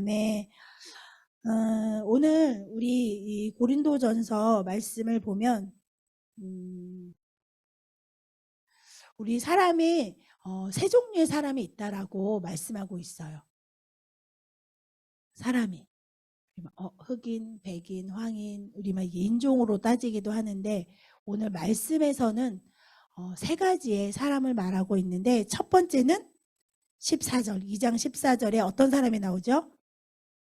아멘. 오늘 우리 이 고린도전서 말씀을 보면 우리 사람이 세 종류의 사람이 있다라고 말씀하고 있어요. 사람이 흑인, 백인, 황인, 우리 막 인종으로 따지기도 하는데 오늘 말씀에서는 세 가지의 사람을 말하고 있는데 첫 번째는 14절, 2장 14절에 어떤 사람이 나오죠?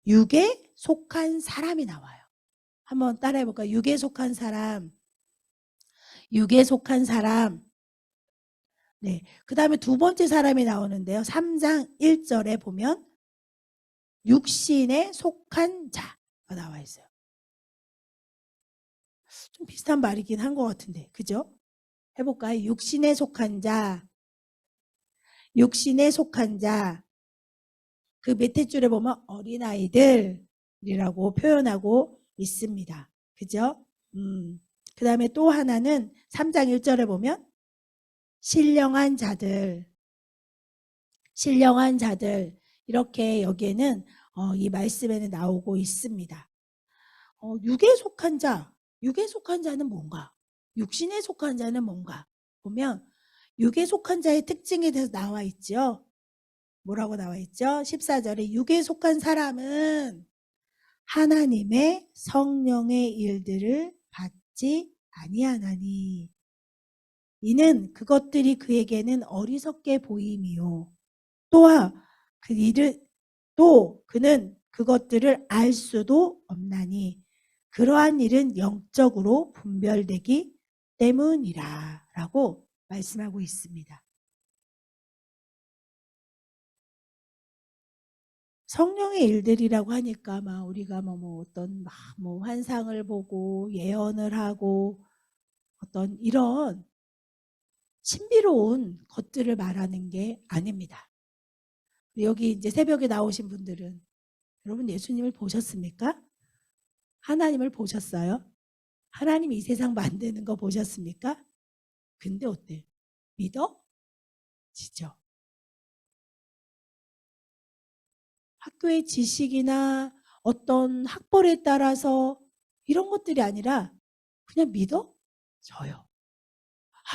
육에 속한 사람이 나와요. 한번 따라해 볼까요? 육에 속한 사람. 육에 속한 사람. 네. 그 다음에 두 번째 사람이 나오는데요. 3장 1절에 보면 육신에 속한 자가 나와 있어요. 좀 비슷한 말이긴 한 것 같은데, 그죠? 해볼까요? 육신에 속한 자. 육신에 속한 자. 그 밑에 줄에 보면 어린아이들이라고 표현하고 있습니다. 그죠? 그 다음에 또 하나는 3장 1절에 보면 신령한 자들, 신령한 자들, 이렇게 여기에는 이 말씀에는 나오고 있습니다. 육에 속한 자, 육에 속한 자는 뭔가? 육신에 속한 자는 뭔가? 보면 육에 속한 자의 특징에 대해서 나와 있죠. 뭐라고 나와 있죠? 14절에 육에 속한 사람은 하나님의 성령의 일들을 받지 아니하나니 이는 그것들이 그에게는 어리석게 보임이요 또 그는 그것들을 알 수도 없나니 그러한 일은 영적으로 분별되기 때문이라 라고 말씀하고 있습니다. 성령의 일들이라고 하니까 막 우리가 어떤 환상을 보고 예언을 하고 어떤 이런 신비로운 것들을 말하는 게 아닙니다. 여기 이제 새벽에 나오신 분들은 여러분 예수님을 보셨습니까? 하나님을 보셨어요? 하나님이 이 세상 만드는 거 보셨습니까? 근데 어때? 믿어지죠? 학교의 지식이나 어떤 학벌에 따라서 이런 것들이 아니라 그냥 믿어져요.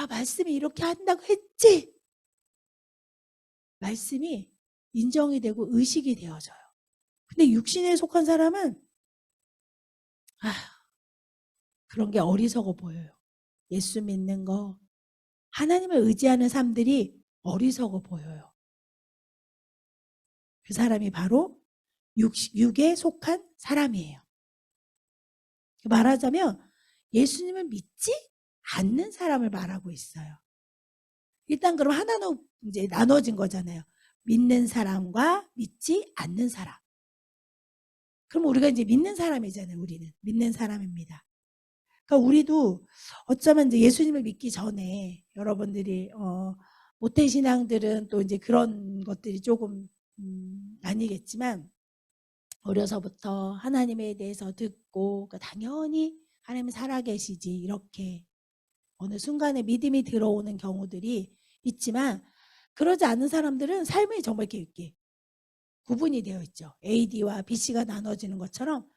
말씀이 이렇게 한다고 했지? 말씀이 인정이 되고 의식이 되어져요. 근데 육신에 속한 사람은 그런 게 어리석어 보여요. 예수 믿는 거, 하나님을 의지하는 사람들이 어리석어 보여요. 그 사람이 바로 육에 속한 사람이에요. 말하자면 예수님을 믿지 않는 사람을 말하고 있어요. 일단 그럼 하나는 이제 나눠진 거잖아요. 믿는 사람과 믿지 않는 사람. 그럼 우리가 이제 믿는 사람이잖아요. 우리는 믿는 사람입니다. 그러니까 우리도 어쩌면 이제 예수님을 믿기 전에 여러분들이 모태신앙들은 또 이제 그런 것들이 조금 아니겠지만 어려서부터 하나님에 대해서 듣고 그러니까 당연히 하나님 살아계시지 이렇게 어느 순간에 믿음이 들어오는 경우들이 있지만 그러지 않은 사람들은 삶이 정말 이렇게 구분이 되어 있죠. AD와 BC가 나눠지는 것처럼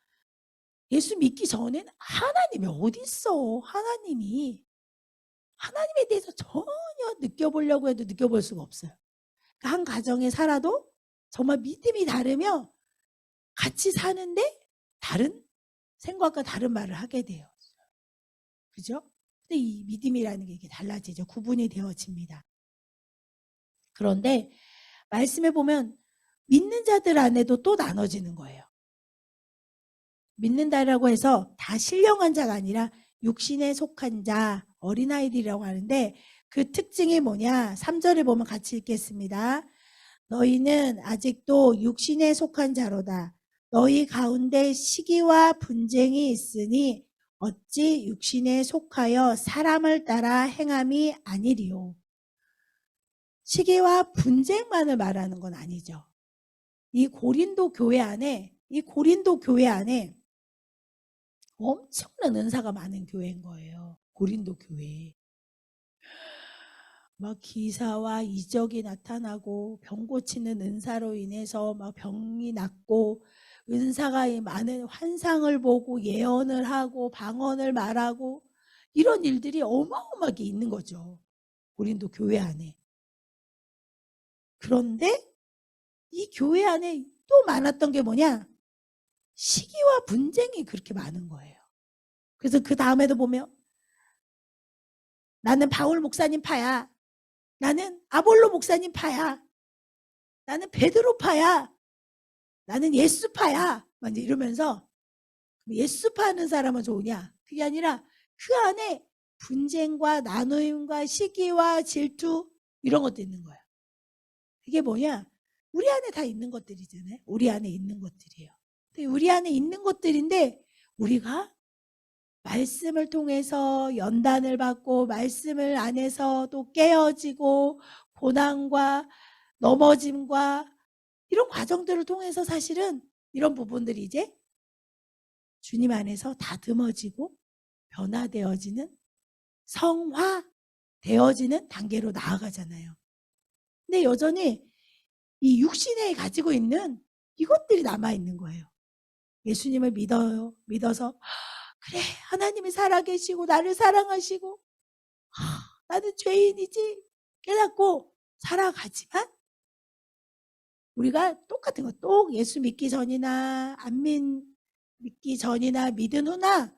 예수 믿기 전에는 하나님이 어디 있어? 하나님에 대해서 전혀 느껴보려고 해도 느껴볼 수가 없어요. 그러니까 한 가정에 살아도 정말 믿음이 다르면 같이 사는데 다른 생각과 다른 말을 하게 돼요. 그죠? 근데 이 믿음이라는 게 이게 달라지죠. 구분이 되어집니다. 그런데 말씀에 보면 믿는 자들 안에도 또 나눠지는 거예요. 믿는다라고 해서 다 신령한 자가 아니라 육신에 속한 자, 어린아이들이라고 하는데 그 특징이 뭐냐? 3절에 보면 같이 읽겠습니다. 너희는 아직도 육신에 속한 자로다. 너희 가운데 시기와 분쟁이 있으니 어찌 육신에 속하여 사람을 따라 행함이 아니리요. 시기와 분쟁만을 말하는 건 아니죠. 이 고린도 교회 안에 엄청난 은사가 많은 교회인 거예요. 고린도 교회. 막 기사와 이적이 나타나고 병 고치는 은사로 인해서 막 병이 낫고 은사가 많은 환상을 보고 예언을 하고 방언을 말하고 이런 일들이 어마어마하게 있는 거죠. 고린도 교회 안에. 그런데 이 교회 안에 또 많았던 게 뭐냐? 시기와 분쟁이 그렇게 많은 거예요. 그래서 그 다음에도 보면 나는 바울 목사님 파야. 나는 아볼로 목사님 파야. 나는 베드로 파야. 나는 예수파야. 막 이러면서 예수파하는 사람은 좋으냐? 그게 아니라 그 안에 분쟁과 나누임과 시기와 질투 이런 것도 있는 거야. 이게 뭐냐? 우리 안에 다 있는 것들이잖아요. 우리 안에 있는 것들이에요. 우리 안에 있는 것들인데 우리가 말씀을 통해서 연단을 받고 말씀을 안에서 또 깨어지고 고난과 넘어짐과 이런 과정들을 통해서 사실은 이런 부분들이 이제 주님 안에서 다듬어지고 변화되어지는 성화되어지는 단계로 나아가잖아요. 근데 여전히 이 육신에 가지고 있는 이것들이 남아있는 거예요. 예수님을 믿어요. 믿어서 그래 하나님이 살아계시고 나를 사랑하시고 나는 죄인이지 깨닫고 살아가지만 우리가 똑같은 거 또 예수 믿기 전이나 안 믿기 전이나 믿은 후나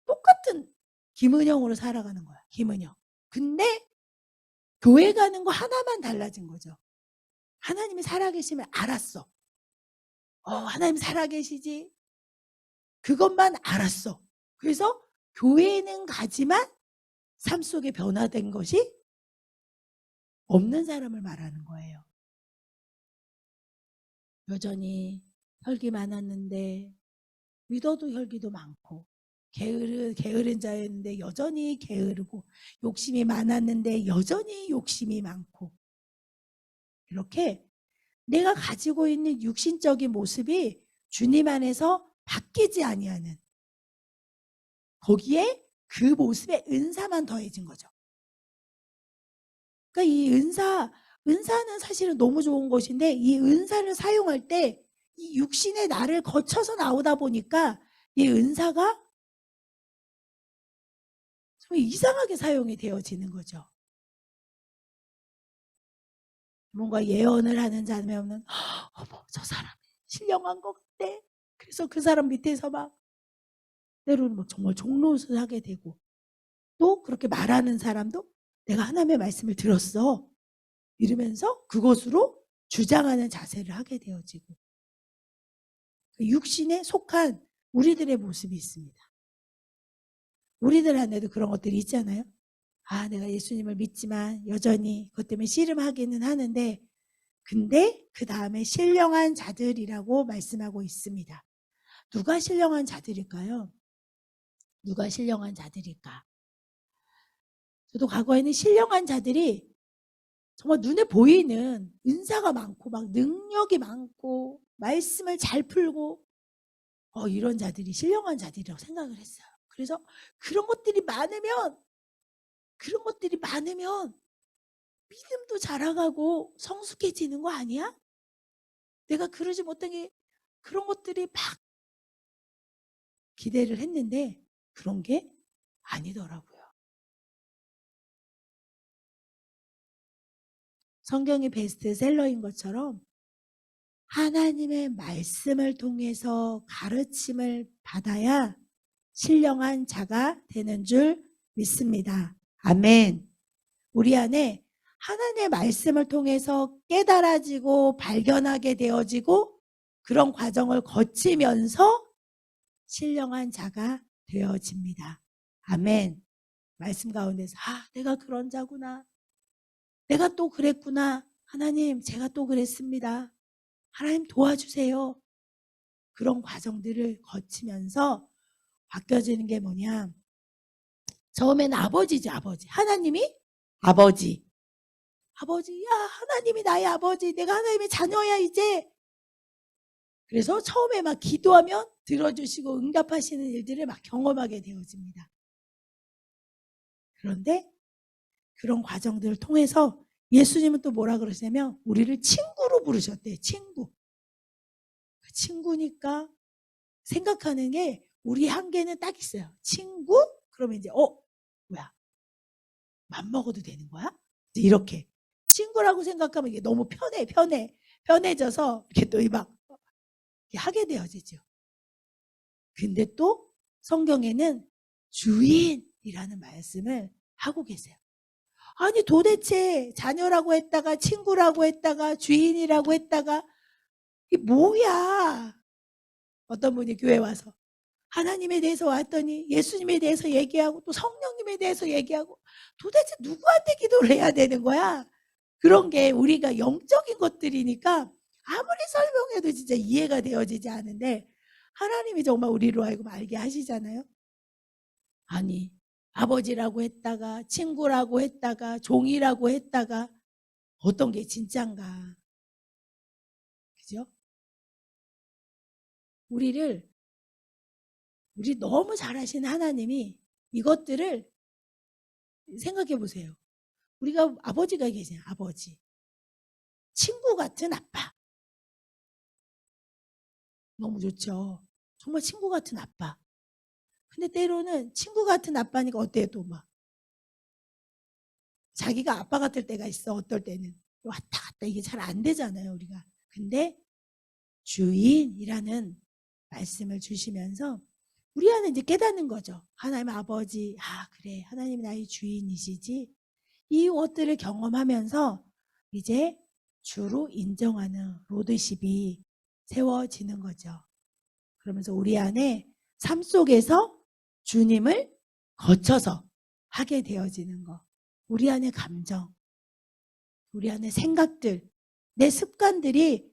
똑같은 김은영으로 살아가는 거야. 김은영. 근데 교회 가는 거 하나만 달라진 거죠. 하나님이 살아계시면 알았어. 하나님 살아계시지. 그것만 알았어. 그래서 교회는 가지만 삶 속에 변화된 것이 없는 사람을 말하는 거예요. 여전히 혈기 많았는데 믿어도 혈기도 많고 게으른 자였는데 여전히 게으르고 욕심이 많았는데 여전히 욕심이 많고 이렇게 내가 가지고 있는 육신적인 모습이 주님 안에서 바뀌지 아니하는 거기에 그 모습의 은사만 더해진 거죠. 그러니까 이 은사는 사실은 너무 좋은 것인데 이 은사를 사용할 때 이 육신의 나를 거쳐서 나오다 보니까 이 은사가 좀 이상하게 사용이 되어지는 거죠. 뭔가 예언을 하는 자면은 어머 저 사람 신령한 것 같아. 그래서 그 사람 밑에서 막 때로는 뭐 정말 종노릇을 하게 되고 또 그렇게 말하는 사람도 내가 하나님의 말씀을 들었어 이러면서 그것으로 주장하는 자세를 하게 되어지고 육신에 속한 우리들의 모습이 있습니다. 우리들 안에도 그런 것들이 있잖아요. 내가 예수님을 믿지만 여전히 그것 때문에 씨름하기는 하는데 근데 그 다음에 신령한 자들이라고 말씀하고 있습니다. 누가 신령한 자들일까요? 누가 신령한 자들일까? 저도 과거에는 신령한 자들이 정말 눈에 보이는 은사가 많고 막 능력이 많고 말씀을 잘 풀고 이런 자들이 신령한 자들이라고 생각을 했어요. 그래서 그런 것들이 많으면 믿음도 자라가고 성숙해지는 거 아니야? 내가 그러지 못한 게 그런 것들이 막 기대를 했는데 그런 게 아니더라고요. 성경이 베스트셀러인 것처럼 하나님의 말씀을 통해서 가르침을 받아야 신령한 자가 되는 줄 믿습니다. 아멘. 우리 안에 하나님의 말씀을 통해서 깨달아지고 발견하게 되어지고 그런 과정을 거치면서 신령한 자가 되어집니다. 아멘. 말씀 가운데서 내가 그런 자구나. 내가 또 그랬구나. 하나님 제가 또 그랬습니다. 하나님 도와주세요. 그런 과정들을 거치면서 바뀌어지는 게 뭐냐. 처음에는 아버지죠. 아버지. 하나님이 아버지. 야 하나님이 나의 아버지. 내가 하나님의 자녀야 이제. 그래서 처음에 막 기도하면 들어주시고 응답하시는 일들을 막 경험하게 되어집니다. 그런데 그런 과정들을 통해서 예수님은 또 뭐라 그러시냐면 우리를 친구로 부르셨대요. 친구. 친구니까 생각하는 게 우리 한계는 딱 있어요. 친구? 그러면 이제 뭐야? 맘먹어도 되는 거야? 이렇게 친구라고 생각하면 이게 너무 편해져서 이렇게 또 막 하게 되어지죠. 근데 또 성경에는 주인이라는 말씀을 하고 계세요. 아니 도대체 자녀라고 했다가 친구라고 했다가 주인이라고 했다가 이게 뭐야? 어떤 분이 교회 와서 하나님에 대해서 왔더니 예수님에 대해서 얘기하고 또 성령님에 대해서 얘기하고 도대체 누구한테 기도를 해야 되는 거야? 그런 게 우리가 영적인 것들이니까 아무리 설명해도 진짜 이해가 되어지지 않은데 하나님이 정말 우리로 하여금 알게 하시잖아요. 아니 아버지라고 했다가 친구라고 했다가 종이라고 했다가 어떤 게 진짠가? 그죠? 우리 너무 잘하시는 하나님이 이것들을 생각해 보세요. 우리가 아버지가 계세요. 아버지. 친구 같은 아빠. 너무 좋죠. 정말 친구 같은 아빠. 근데 때로는 친구 같은 아빠니까 어때요? 또 막 자기가 아빠 같을 때가 있어. 어떨 때는 왔다 갔다 이게 잘 안 되잖아요. 우리가. 근데 주인이라는 말씀을 주시면서 우리 안에 이제 깨닫는 거죠. 하나님 아버지, 그래 하나님이 나의 주인이시지. 이 것들을 경험하면서 이제 주로 인정하는 로드십이 세워지는 거죠. 그러면서 우리 안에 삶 속에서 주님을 거쳐서 하게 되어지는 거. 우리 안에 감정, 우리 안에 생각들, 내 습관들이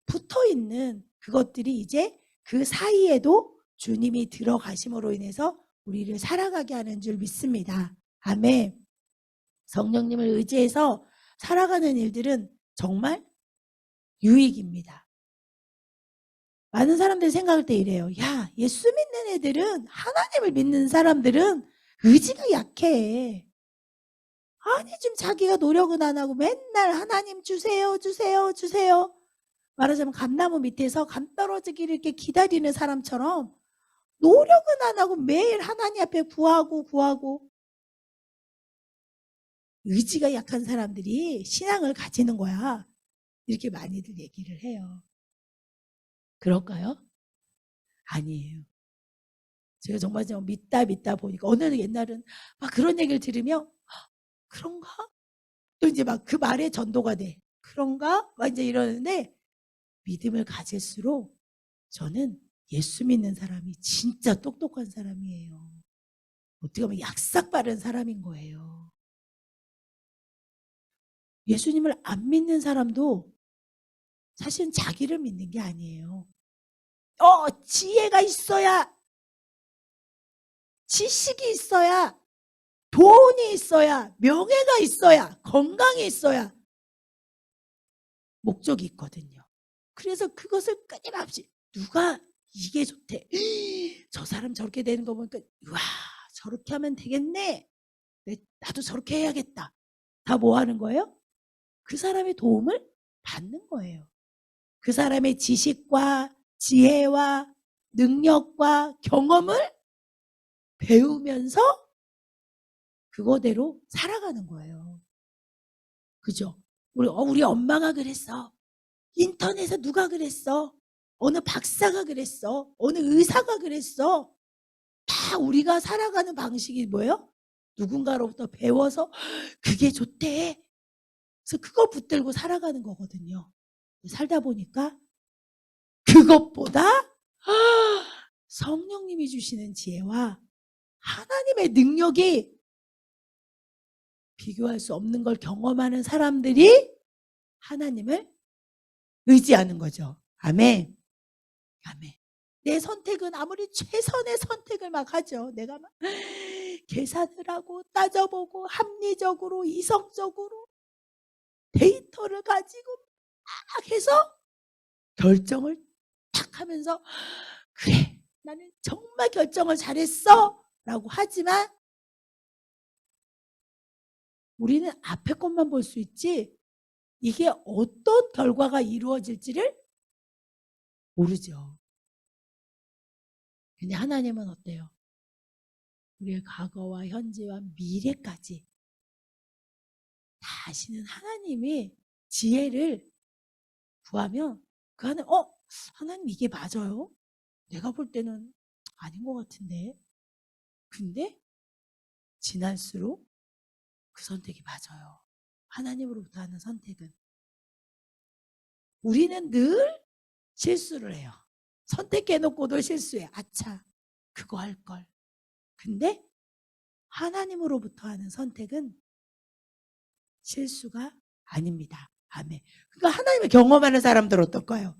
붙어있는 그것들이 이제 그 사이에도 주님이 들어가심으로 인해서 우리를 살아가게 하는 줄 믿습니다. 아멘. 성령님을 의지해서 살아가는 일들은 정말 유익입니다. 많은 사람들이 생각할 때 이래요. 야, 예수 믿는 애들은, 하나님을 믿는 사람들은 의지가 약해. 아니 지금 자기가 노력은 안 하고 맨날 하나님 주세요 주세요 주세요. 말하자면 감나무 밑에서 감 떨어지기를 이렇게 기다리는 사람처럼 노력은 안 하고 매일 하나님 앞에 구하고 의지가 약한 사람들이 신앙을 가지는 거야. 이렇게 많이들 얘기를 해요. 그럴까요? 아니에요. 제가 정말 좀 믿다 보니까 어느 옛날은 막 그런 얘기를 들으면 그런가? 또 이제 막 그 말에 전도가 돼. 그런가? 막 이제 이러는데 믿음을 가질수록 저는 예수 믿는 사람이 진짜 똑똑한 사람이에요. 어떻게 보면 약삭 빠른 사람인 거예요. 예수님을 안 믿는 사람도 사실은 자기를 믿는 게 아니에요. 지혜가 있어야, 지식이 있어야, 돈이 있어야, 명예가 있어야, 건강이 있어야 목적이 있거든요. 그래서 그것을 끊임없이 누가 이게 좋대. 저 사람 저렇게 되는 거 보니까 와 저렇게 하면 되겠네. 나도 저렇게 해야겠다. 다 뭐 하는 거예요? 그 사람의 도움을 받는 거예요. 그 사람의 지식과 지혜와 능력과 경험을 배우면서 그거대로 살아가는 거예요. 그죠? 우리 엄마가 그랬어. 인터넷에 누가 그랬어. 어느 박사가 그랬어. 어느 의사가 그랬어. 다 우리가 살아가는 방식이 뭐예요? 누군가로부터 배워서 그게 좋대. 그래서 그거 붙들고 살아가는 거거든요. 살다 보니까 그것보다 성령님이 주시는 지혜와 하나님의 능력이 비교할 수 없는 걸 경험하는 사람들이 하나님을 의지하는 거죠. 아멘. 아멘. 내 선택은 아무리 최선의 선택을 막 하죠. 내가 막 계산을 하고 따져보고 합리적으로 이성적으로 데이터를 가지고 막 해서 결정을 딱 하면서 그래 나는 정말 결정을 잘했어 라고 하지만 우리는 앞에 것만 볼 수 있지 이게 어떤 결과가 이루어질지를 모르죠. 근데 하나님은 어때요? 우리의 과거와 현재와 미래까지 다 아시는 하나님이 지혜를 구하면 그 안에 하나님 이게 맞아요? 내가 볼 때는 아닌 것 같은데. 근데 지날수록 그 선택이 맞아요. 하나님으로부터 하는 선택은. 우리는 늘 실수를 해요. 선택해놓고도 실수해. 아차, 그거 할 걸. 근데 하나님으로부터 하는 선택은 실수가 아닙니다. 아멘. 그러니까 하나님을 경험하는 사람들 어떨까요?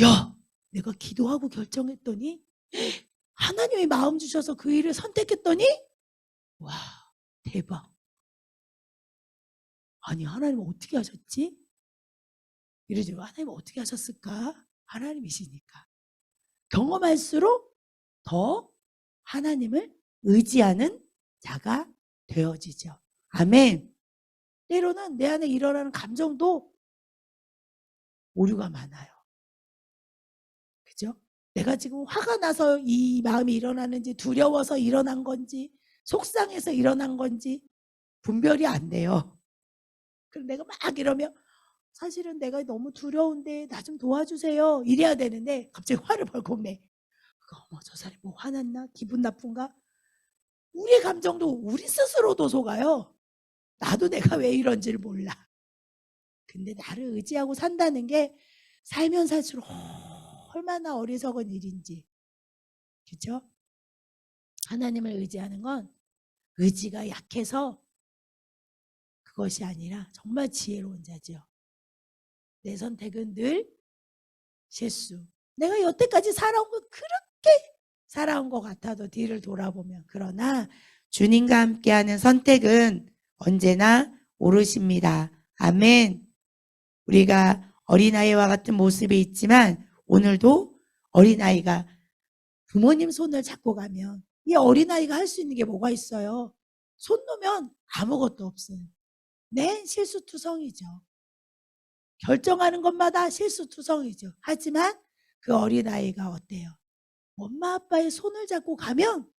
야, 내가 기도하고 결정했더니 하나님이 마음 주셔서 그 일을 선택했더니 와, 대박. 아니, 하나님 어떻게 하셨지? 이러죠. 하나님 어떻게 하셨을까? 하나님이시니까. 경험할수록 더 하나님을 의지하는 자가 되어지죠. 아멘. 때로는 내 안에 일어나는 감정도 오류가 많아요. 그죠? 내가 지금 화가 나서 이 마음이 일어나는지 두려워서 일어난 건지 속상해서 일어난 건지 분별이 안 돼요. 그럼 내가 막 이러면 사실은 내가 너무 두려운데 나 좀 도와주세요. 이래야 되는데 갑자기 화를 벌컥 내. 어머, 저 사람이 뭐 화났나? 기분 나쁜가? 우리 감정도 우리 스스로도 속아요. 나도 내가 왜 이런지를 몰라. 근데 나를 의지하고 산다는 게 살면 살수록 얼마나 어리석은 일인지. 그렇죠? 하나님을 의지하는 건 의지가 약해서 그것이 아니라 정말 지혜로운 자죠. 내 선택은 늘 실수. 내가 여태까지 살아온 거 그렇게 살아온 것 같아도 뒤를 돌아보면. 그러나 주님과 함께하는 선택은 언제나 옳으십니다. 아멘. 우리가 어린아이와 같은 모습이 있지만 오늘도 어린아이가 부모님 손을 잡고 가면 이 어린아이가 할 수 있는 게 뭐가 있어요? 손 놓으면 아무것도 없어요. 네, 실수투성이죠. 결정하는 것마다 실수투성이죠. 하지만 그 어린아이가 어때요? 엄마 아빠의 손을 잡고 가면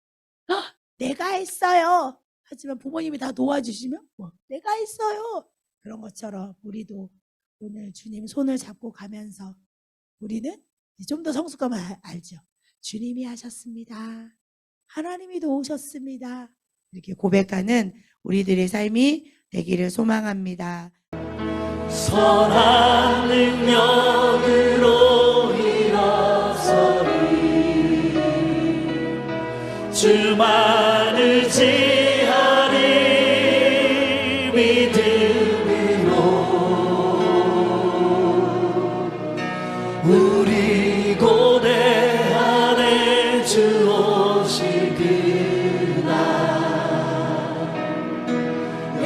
내가 했어요. 하지만 부모님이 다 도와주시면 내가 했어요. 그런 것처럼 우리도 오늘 주님 손을 잡고 가면서 우리는 좀 더 성숙하면 알죠. 주님이 하셨습니다. 하나님이 도우셨습니다. 이렇게 고백하는 우리들의 삶이 되기를 소망합니다. 선한 능력으로 일어서리 주만 의지하리 믿음으로 우리 고대 안에 주 오실 그날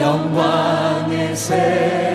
영광의 새